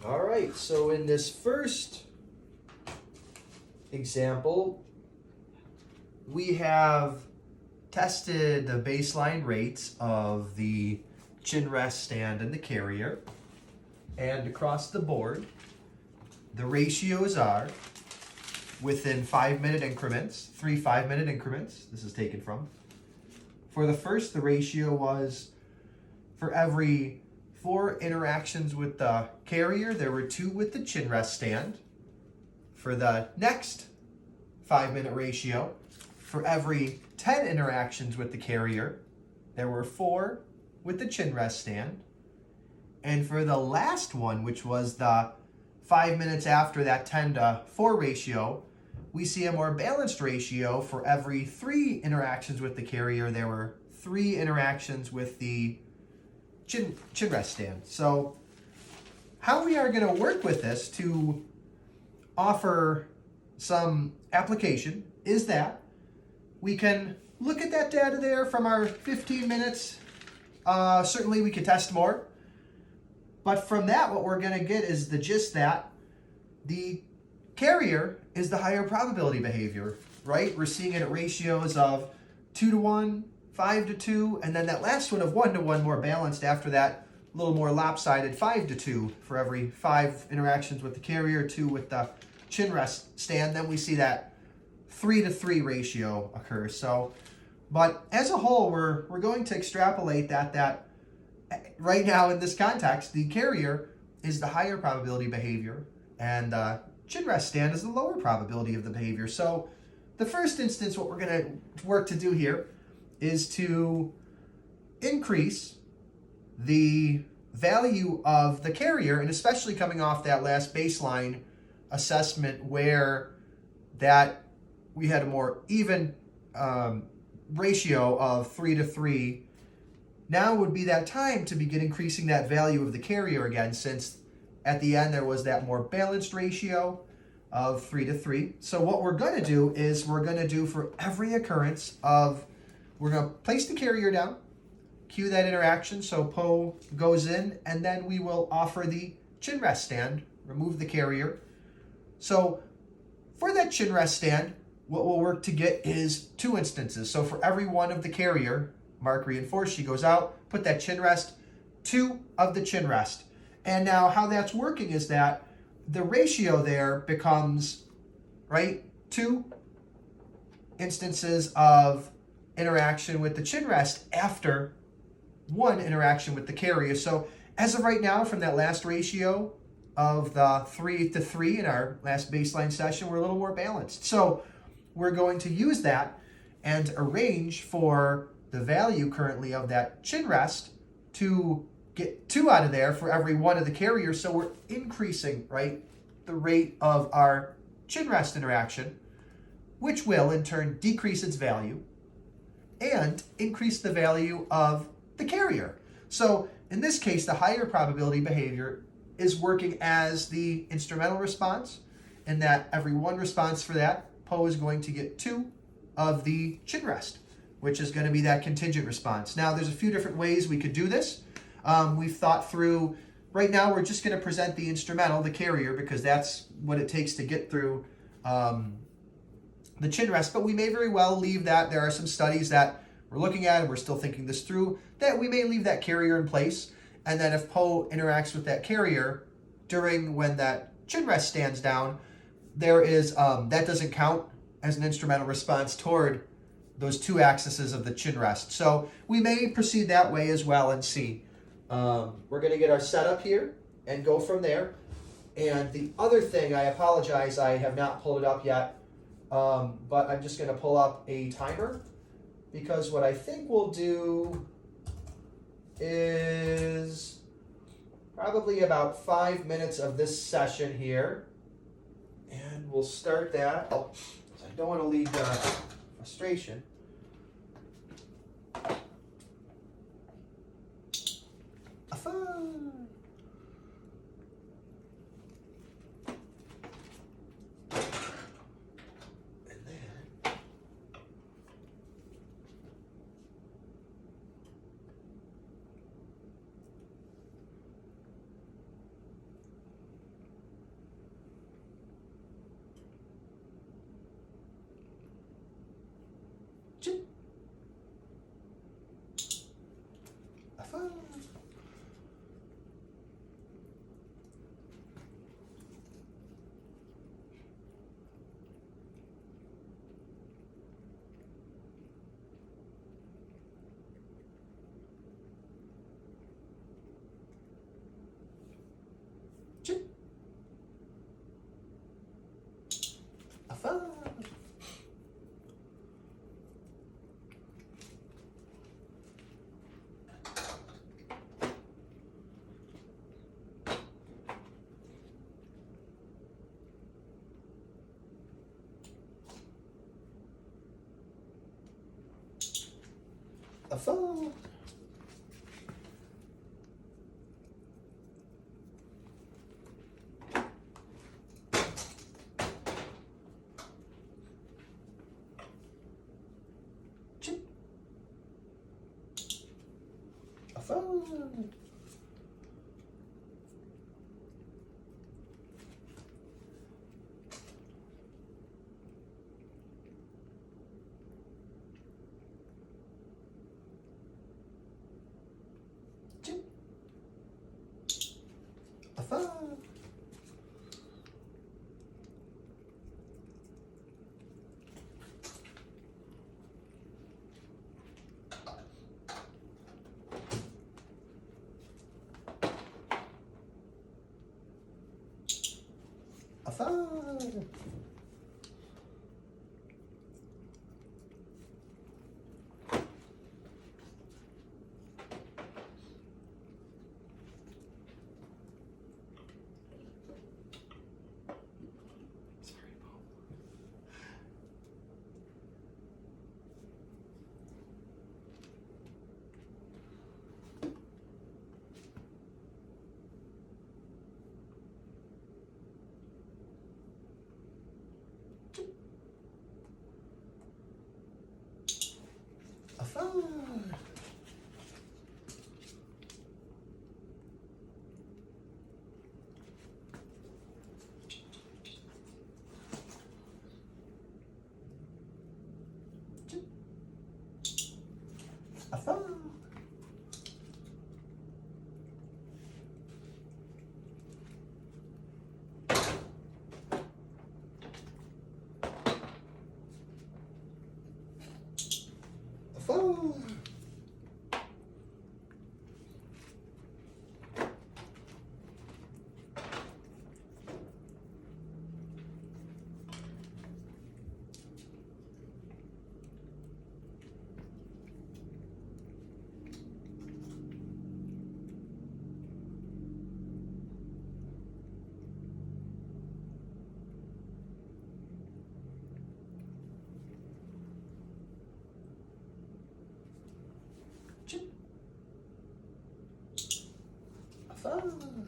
All right, so in this first example, we have tested the baseline rates of the chin rest stand and the carrier. And across the board, the ratios are within 5-minute increments, 3 5-minute increments. This is taken from. For the first, the ratio was for every 4 interactions with the carrier, there were 2 with the chin rest stand. For the next 5-minute ratio, for every 10 interactions with the carrier, there were 4 with the chin rest stand. And for the last one, which was the 5 minutes after that 10-to-4 ratio, we see a more balanced ratio. For every 3 interactions with the carrier, there were 3 interactions with the chin rest stand. So how we are going to work with this to offer some application is that we can look at that data there from our 15 minutes. Certainly we could test more. But from that, what we're going to get is the gist that the carrier is the higher probability behavior, right? We're seeing it at ratios of 2-to-1, 5-to-2, and then that last one of 1-to-1 more balanced after that, a little more lopsided 5-to-2 for every 5 interactions with the carrier, 2 with the chin rest stand. Then we see that 3-to-3 ratio occurs. So, but as a whole, we're going to extrapolate that right now in this context, the carrier is the higher probability behavior and the chin rest stand is the lower probability of the behavior. So the first instance, what we're going to work to do here is to increase the value of the carrier, and especially coming off that last baseline assessment where that we had a more even ratio of 3-to-3. Now would be that time to begin increasing that value of the carrier again, since at the end there was that more balanced ratio of 3-to-3. So what we're going to do is we're going to do for every occurrence of, we're going to place the carrier down, cue that interaction, so PO goes in, and then we will offer the chin rest stand, remove the carrier. So for that chin rest stand, what we'll work to get is 2 instances. So for every 1 of the carrier, mark reinforced, she goes out, put that chin rest, 2 of the chin rest. And now how that's working is that the ratio there becomes, right, 2 instances of interaction with the chin rest after 1 interaction with the carrier. So as of right now, from that last ratio of the 3-to-3 in our last baseline session, we're a little more balanced. So we're going to use that and arrange for the value currently of that chin rest to get 2 out of there for every 1 of the carriers. So we're increasing, right, the rate of our chin rest interaction, which will in turn decrease its value and increase the value of the carrier. So in this case, the higher probability behavior is working as the instrumental response, in that every 1 response for that, PO is going to get 2 of the chin rest, which is going to be that contingent response. Now, there's a few different ways we could do this. We've thought through, right now we're just going to present the instrumental, the carrier, because that's what it takes to get through the chin rest, but we may very well leave that. There are some studies that we're looking at and we're still thinking this through, that we may leave that carrier in place, and then if PO interacts with that carrier during when that chin rest stands down, there is, that doesn't count as an instrumental response toward those 2 axes of the chin rest. So we may proceed that way as well and see. We're going to get our setup here and go from there. And the other thing, I apologize, I have not pulled it up yet, but I'm just going to pull up a timer, because what I think we'll do is probably about 5 minutes of this session here. And we'll start that. I don't want to lead frustration. Chip. Affirm. Chip. Affirm. Affirm. Chip. Affirm. Chip. Affirm. Affirm. Sorry, Paul. Affirm. Affirm. Affirm. Chip. Affirm.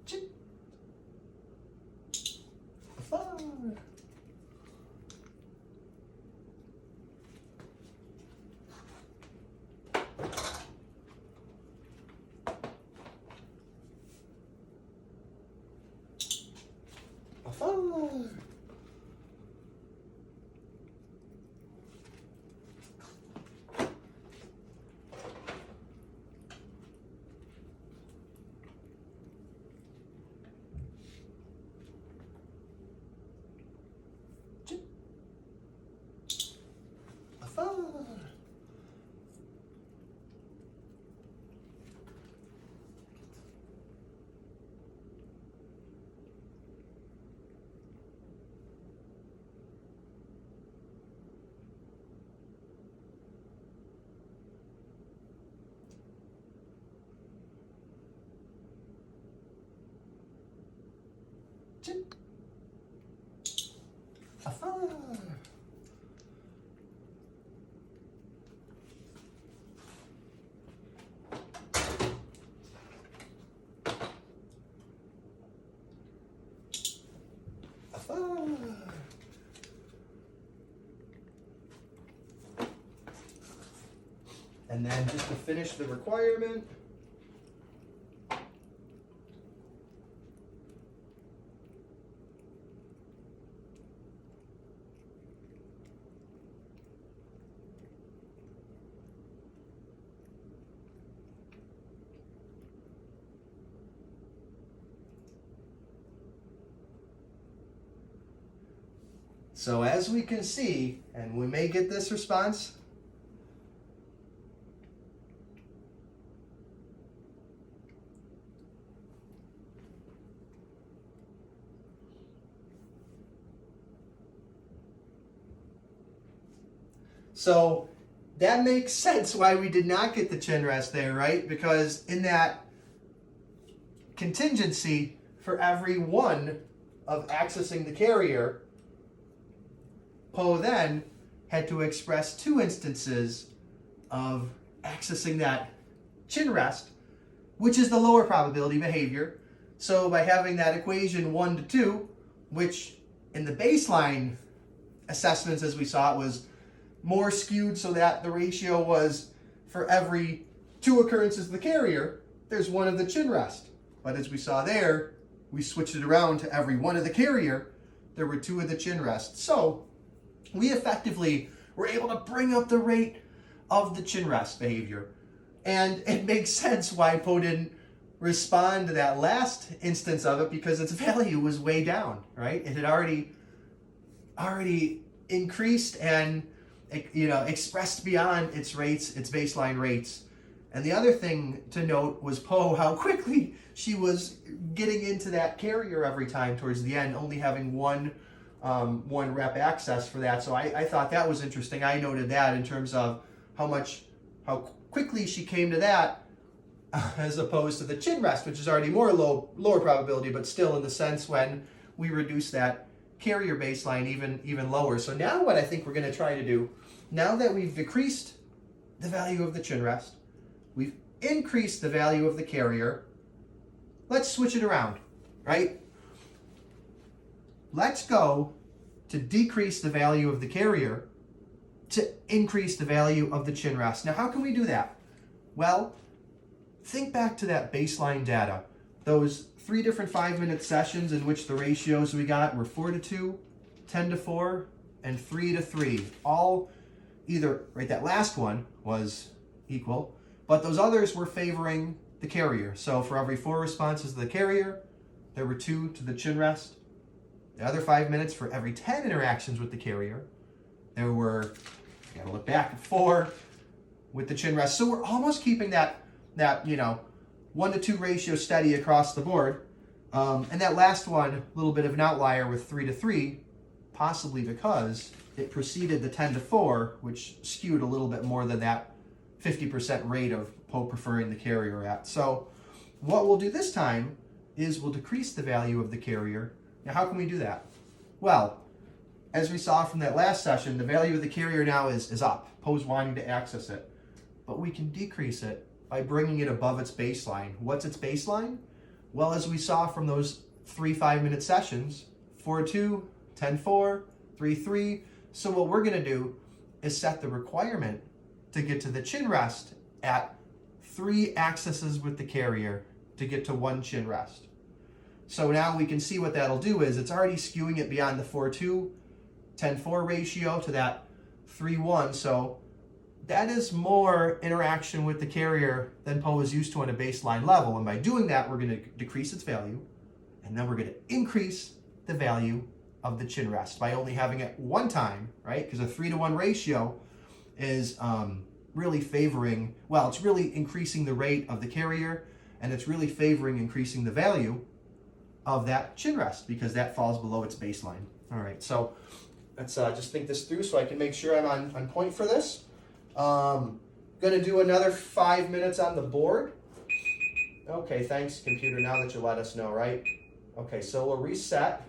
Chip. Affirm. Affirm. Chip. Affirm. Chip. Affirm. Affirm. And then just to finish the requirement, so as we can see, and we may get this response, so that makes sense why we did not get the chin rest there, right? Because in that contingency, for every one of accessing the carrier, Poe then had to express 2 instances of accessing that chin rest, which is the lower probability behavior. So by having that equation 1 to 2, which in the baseline assessments as we saw it was more skewed so that the ratio was for every 2 occurrences of the carrier, there's 1 of the chin rest. But as we saw there, we switched it around to every 1 of the carrier, there were 2 of the chin rest. So we effectively were able to bring up the rate of the chin rest behavior. And it makes sense why Poe didn't respond to that last instance of it, because its value was way down, right? It had already increased and expressed beyond its rates, its baseline rates. And the other thing to note was Poe, how quickly she was getting into that carrier every time towards the end, only having one rep access for that. So I thought that was interesting. I noted that in terms of how quickly she came to that as opposed to the chin rest, which is already lower probability, but still in the sense when we reduce that carrier baseline even lower. So now what I think we're going to try to do, now that we've decreased the value of the chin rest, we've increased the value of the carrier, let's switch it around, right? Let's go to decrease the value of the carrier to increase the value of the chin rest. Now, how can we do that? Well, think back to that baseline data. Those 3 different 5-minute sessions in which the ratios we got were 4 to 2, 10 to 4, and 3 to 3. All either, right, that last one was equal, but those others were favoring the carrier. So for every 4 responses to the carrier, there were 2 to the chin rest. The other 5 minutes, for every 10 interactions with the carrier, there were, you gotta look back, 4 with the chin rest. So we're almost keeping that 1 to 2 ratio steady across the board. And that last one, a little bit of an outlier with 3 to 3, possibly because it preceded the 10 to 4, which skewed a little bit more than that 50% rate of Poe preferring the carrier at. So what we'll do this time is we'll decrease the value of the carrier. Now, how can we do that? Well, as we saw from that last session, the value of the carrier now is up. Poe's wanting to access it. But we can decrease it by bringing it above its baseline. What's its baseline? Well, as we saw from those 3 5-minute sessions, 4-2, 10-4, 3-3. So what we're going to do is set the requirement to get to the chin rest at 3 accesses with the carrier to get to 1 chin rest. So now we can see what that'll do is it's already skewing it beyond the 4-2, 10-4 ratio to that 3-1. So that is more interaction with the carrier than Poe is used to on a baseline level. And by doing that, we're going to decrease its value. And then we're going to increase the value of the chin rest by only having it 1 time, right? Because a 3-to-1 ratio is really favoring, well, it's really increasing the rate of the carrier, and it's really favoring increasing the value of that chin rest because that falls below its baseline. All right, so let's just think this through so I can make sure I'm on point for this. Going to do another 5 minutes on the board. Okay, thanks, computer, now that you let us know, right? Okay, so we'll reset.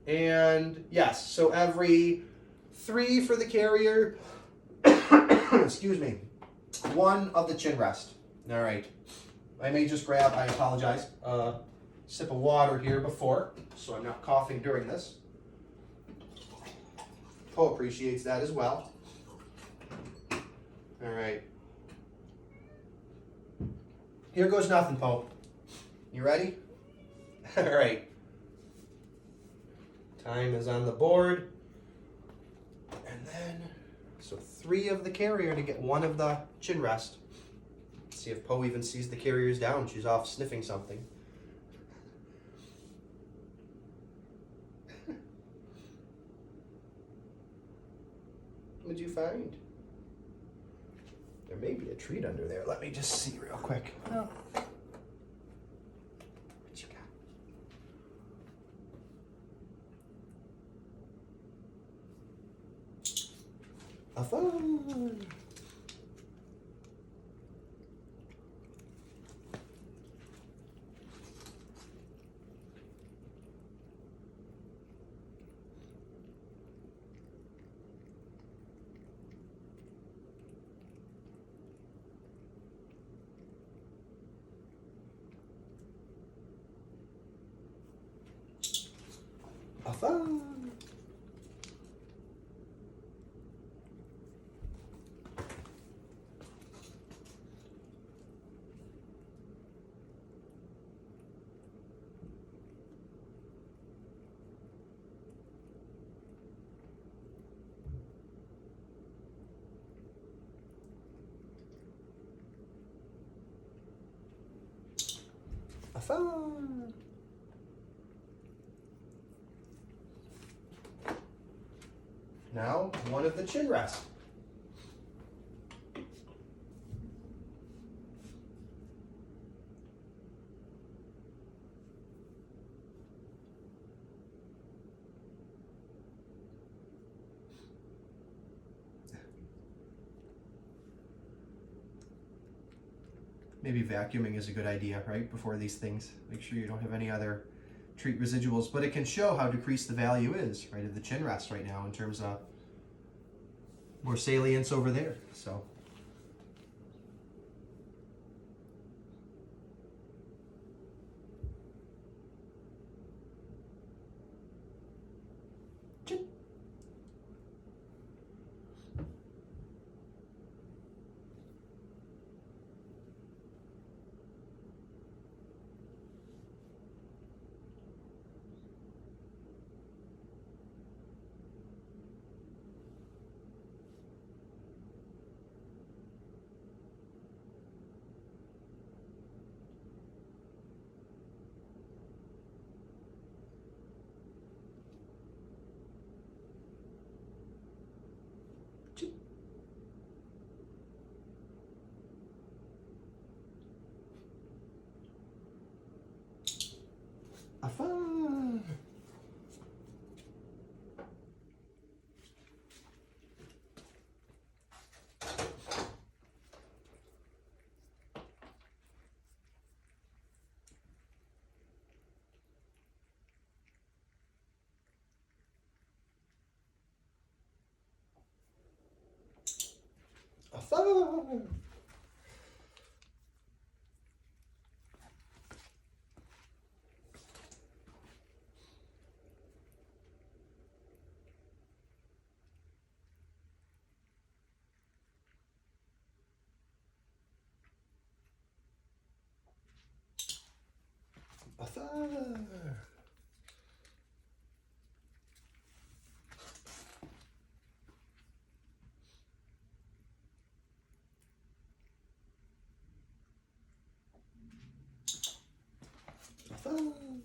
And yes, so every 3 for the carrier, excuse me, 1 of the chin rest. All right, I may just grab, I apologize, sip of water here before, so I'm not coughing during this. Poe appreciates that as well. All All right. Here goes nothing, Pope. You ready? All right. Time is on the board. And then, so 3 of the carrier to get 1 of the chin rest. See if Poe even sees the carriers down. She's off sniffing something. What'd you find? There may be a treat under there. Let me just see real quick. Oh. What you got? A phone. A phone. A phone. Now, 1 of the chin rest. Maybe vacuuming is a good idea, right? Before these things. Make sure you don't have any other treat residuals, but it can show how decreased the value is, right, of the chin rest right now in terms of more salience over there. So chin. A phone. A phone. A phone. A phone.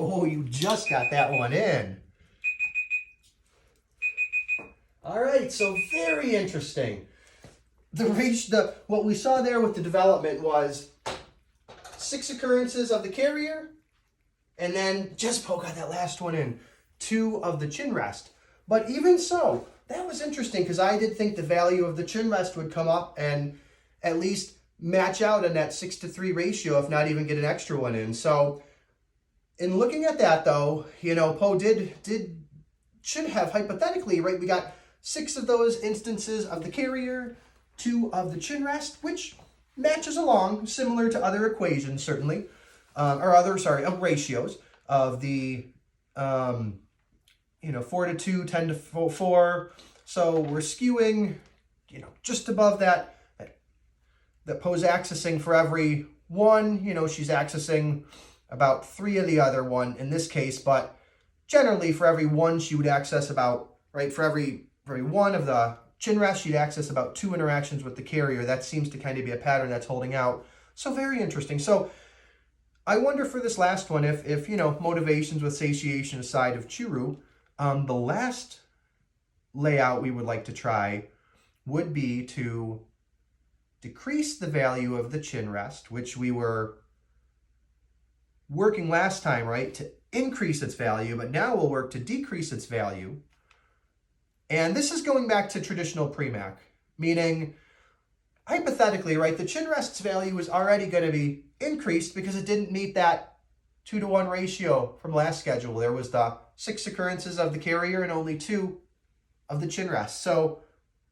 Oh, you just got that one in. All right, so very interesting. What we saw there with the development was 6 occurrences of the carrier, and then just got that last one in, 2 of the chin rest. But even so, that was interesting because I did think the value of the chin rest would come up and at least match out in that 6-to-3 ratio, if not even get an extra one in. So in looking at that though, Poe should have hypothetically, right, we got 6 of those instances of the carrier, 2 of the chin rest, which matches along, similar to other equations certainly, ratios of the 4-to-2, 10-to-4. So we're skewing, just above that Poe's accessing for every 1, she's accessing about 3 of the other one in this case, but generally for every 1 she would access about, right, for every 1 of the chin rest, she'd access about 2 interactions with the carrier. That seems to kind of be a pattern that's holding out. So very interesting. So I wonder for this last one, if motivations with satiation aside of Churu, the last layout we would like to try would be to decrease the value of the chin rest, which we were working last time, right, to increase its value, but now we'll work to decrease its value. And this is going back to traditional Premac, meaning hypothetically, right, the chin rest's value is already going to be increased because it didn't meet that 2-to-1 ratio from last schedule. There was the 6 occurrences of the carrier and only 2 of the chin rest. So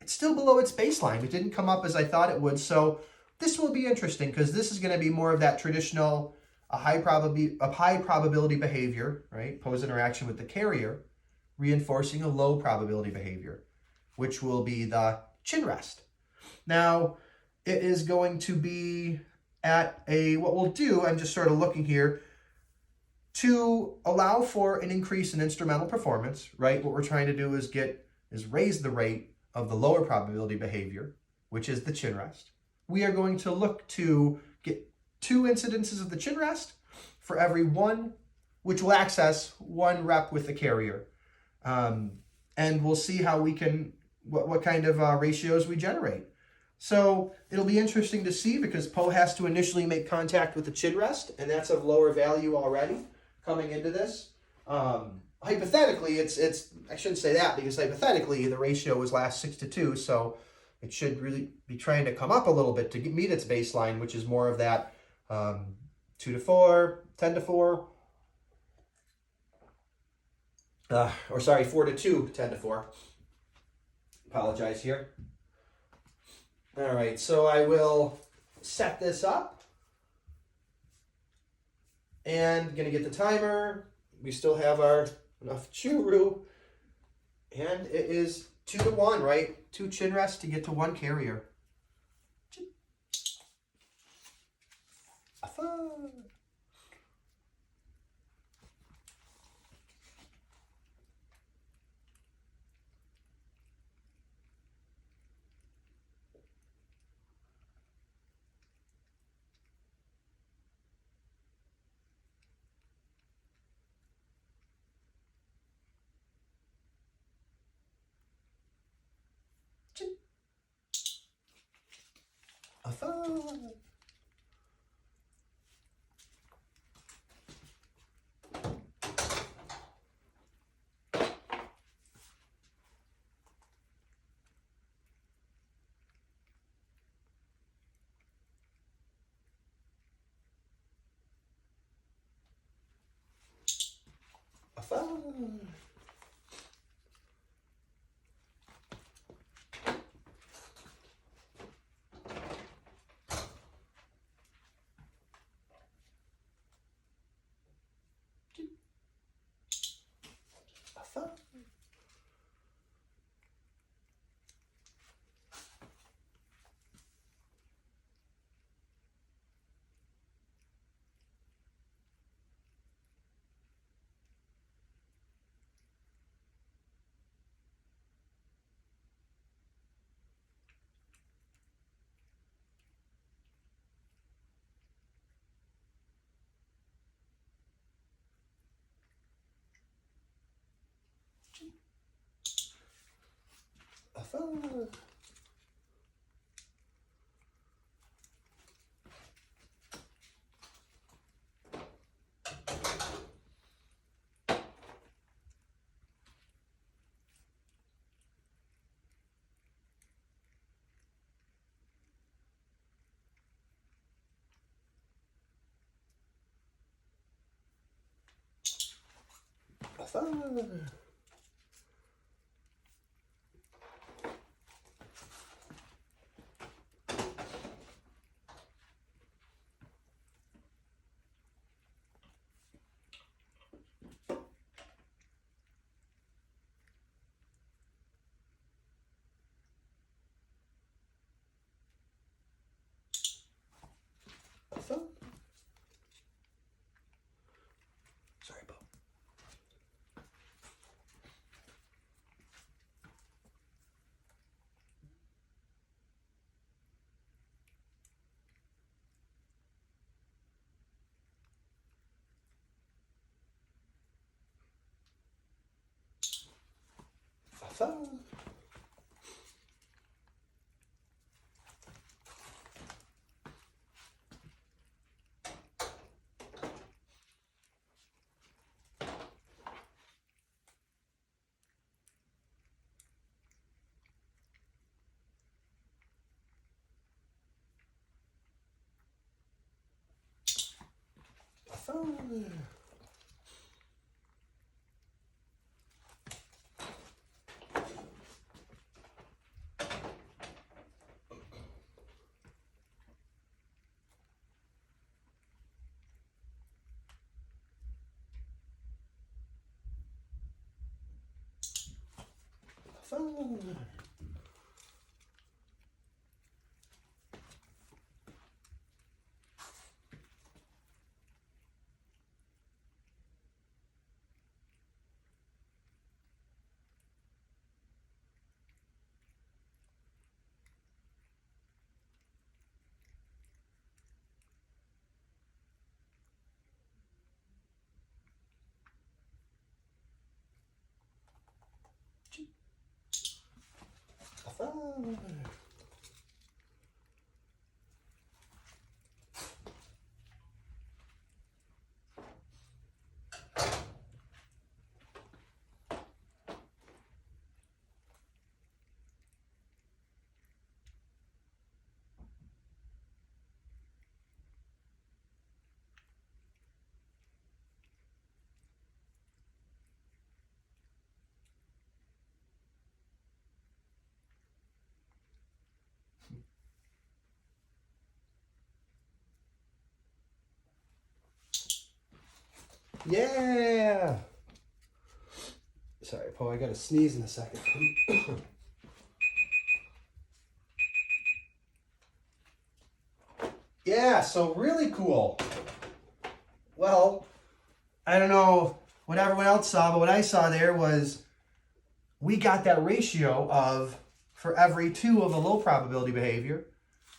it's still below its baseline. It didn't come up as I thought it would. So this will be interesting because this is going to be more of that traditional high probability behavior, right? Poe's interaction with the carrier, reinforcing a low probability behavior, which will be the chin rest. Now, it is going to be at what we'll do, I'm just sort of looking here, to allow for an increase in instrumental performance, right? What we're trying to do is raise the rate of the lower probability behavior, which is the chin rest. We are going to look to get 2 incidences of the chin rest for every 1, which will access 1 rep with the carrier. And we'll see how we can, what kind of ratios we generate. So it'll be interesting to see because Poe has to initially make contact with the chin rest, and that's of lower value already coming into this. Hypothetically, I shouldn't say that because hypothetically the ratio was last 6-to-2, so it should really be trying to come up a little bit to meet its baseline, which is more of that 2-to-4, 10-to-4, 4-to-2, 10-to-4. Apologize here. All right, so I will set this up and gonna get the timer. We still have enough Churu, and it is 2-to-1, right? 2 chin rests to get to 1 carrier. Sorry, Bo. Yeah. Sorry, Paul, I got to sneeze in a second. Yeah, so really cool. Well, I don't know what everyone else saw, but what I saw there was we got that ratio of, for every 2 of a low probability behavior,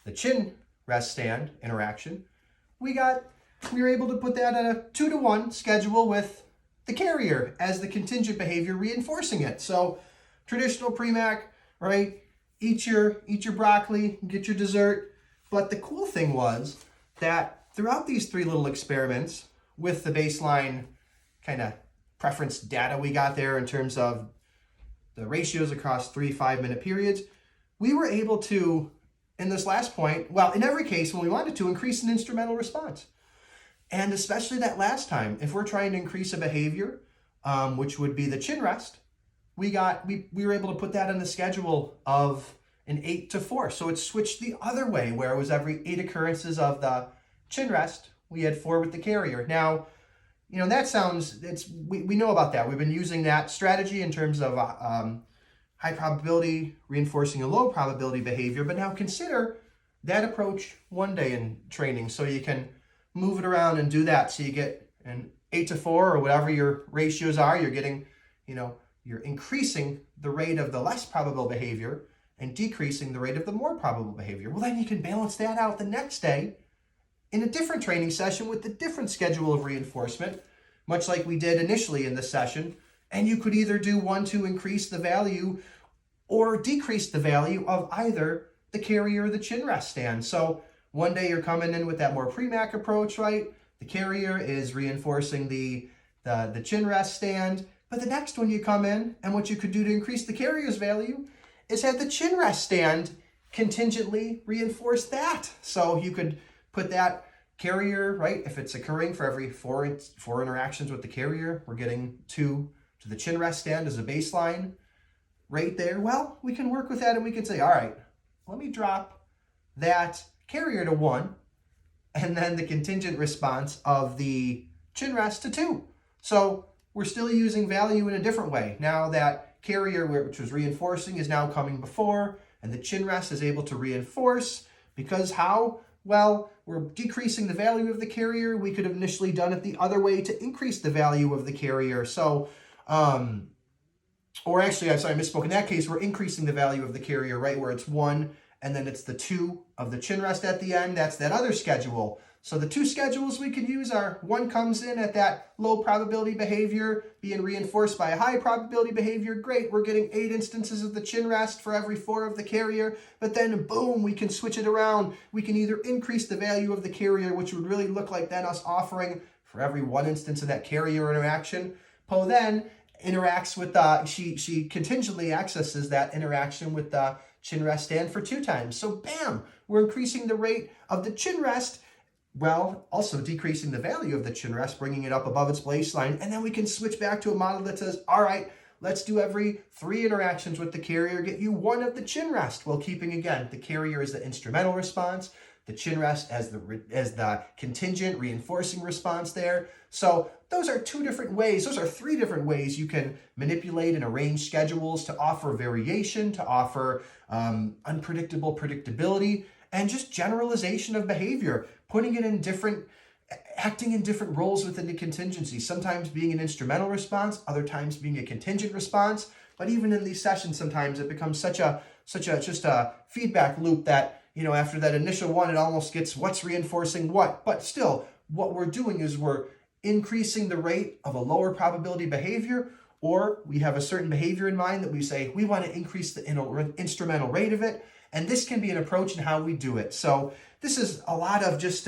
the chin rest stand interaction, we were able to put that at a 2-to-1 schedule with the carrier as the contingent behavior reinforcing it. So traditional pre-mac, right? Eat your broccoli, get your dessert. But the cool thing was that throughout these 3 little experiments with the baseline kind of preference data we got there in terms of the ratios across 3 5-minute periods, we were able to, in this last point, well, in every case when we wanted to, increase an instrumental response. And especially that last time, if we're trying to increase a behavior, which would be the chin rest, we were able to put that in the schedule of an 8-to-4. So it switched the other way, where it was every 8 occurrences of the chin rest, we had 4 with the carrier. Now, you know, that sounds, we know about that. We've been using that strategy in terms of high probability reinforcing a low probability behavior. But now consider that approach one day in training, so you can move it around and do that. So you get an 8-to-4 or whatever your ratios are. You're getting, you know, you're increasing the rate of the less probable behavior and decreasing the rate of the more probable behavior. Well, then you can balance that out the next day in a different training session with a different schedule of reinforcement, much like we did initially in this session. And you could either do one to increase the value or decrease the value of either the carrier or the chin rest stand. So one day you're coming in with that more pre-Mac approach, right? The carrier is reinforcing the chin rest stand, but the next one you come in, and what you could do to increase the carrier's value is have the chin rest stand contingently reinforce that. So you could put that carrier, right? If it's occurring for every four interactions with the carrier, we're getting 2 to the chin rest stand as a baseline right there. Well, we can work with that and we can say, all right, let me drop that carrier to 1 and then the contingent response of the chin rest to 2. So we're still using value in a different way. Now that carrier, which was reinforcing, is now coming before, and the chin rest is able to reinforce, because how? Well, we're decreasing the value of the carrier. We could have initially done it the other way to increase the value of the carrier. So, or actually, I'm sorry, I misspoke. In that case, we're increasing the value of the carrier, right, where it's 1, and then it's the 2 of the chin rest at the end. That's that other schedule. So the 2 schedules we could use are, 1 comes in at that low probability behavior being reinforced by a high probability behavior. Great, we're getting 8 instances of the chin rest for every 4 of the carrier, but then boom, we can switch it around. We can either increase the value of the carrier, which would really look like then us offering for every 1 instance of that carrier interaction. Po then interacts with, she contingently accesses that interaction with the chin rest stand for 2 times. So bam, we're increasing the rate of the chin rest, well, also decreasing the value of the chin rest, bringing it up above its baseline, and then we can switch back to a model that says, all right, let's do every 3 interactions with the carrier, get you 1 of the chin rest, while keeping, again, the carrier as the instrumental response, the chin rest as the contingent reinforcing response there. So those are 2 different ways, those are 3 different ways you can manipulate and arrange schedules to offer variation, to offer unpredictable predictability, and just generalization of behavior, putting it in different, acting in different roles within the contingency, sometimes being an instrumental response, other times being a contingent response. But even in these sessions, sometimes it becomes such a just a feedback loop that, you know, after that initial one, it almost gets what's reinforcing what. But still, what we're doing is we're increasing the rate of a lower probability behavior, or we have a certain behavior in mind that we say we want to increase the instrumental rate of it. And this can be an approach in how we do it. So this is a lot of just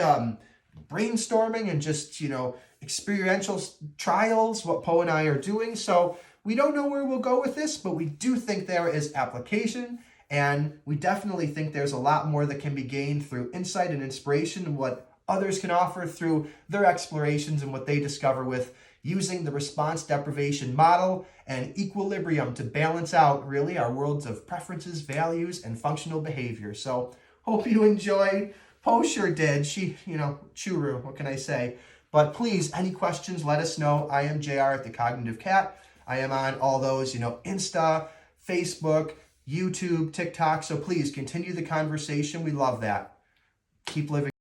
brainstorming and just, you know, experiential trials, what Po and I are doing. So we don't know where we'll go with this, but we do think there is application. And we definitely think there's a lot more that can be gained through insight and inspiration and what others can offer through their explorations and what they discover with using the response deprivation model and equilibrium to balance out really our worlds of preferences, values, and functional behavior. So hope you enjoyed. Po sure did. She, you know, Churu, what can I say? But please, any questions, let us know. I am JR at The Cognitive Cat. I am on all those, you know, Insta, Facebook, YouTube, TikTok. So please continue the conversation. We love that. Keep living.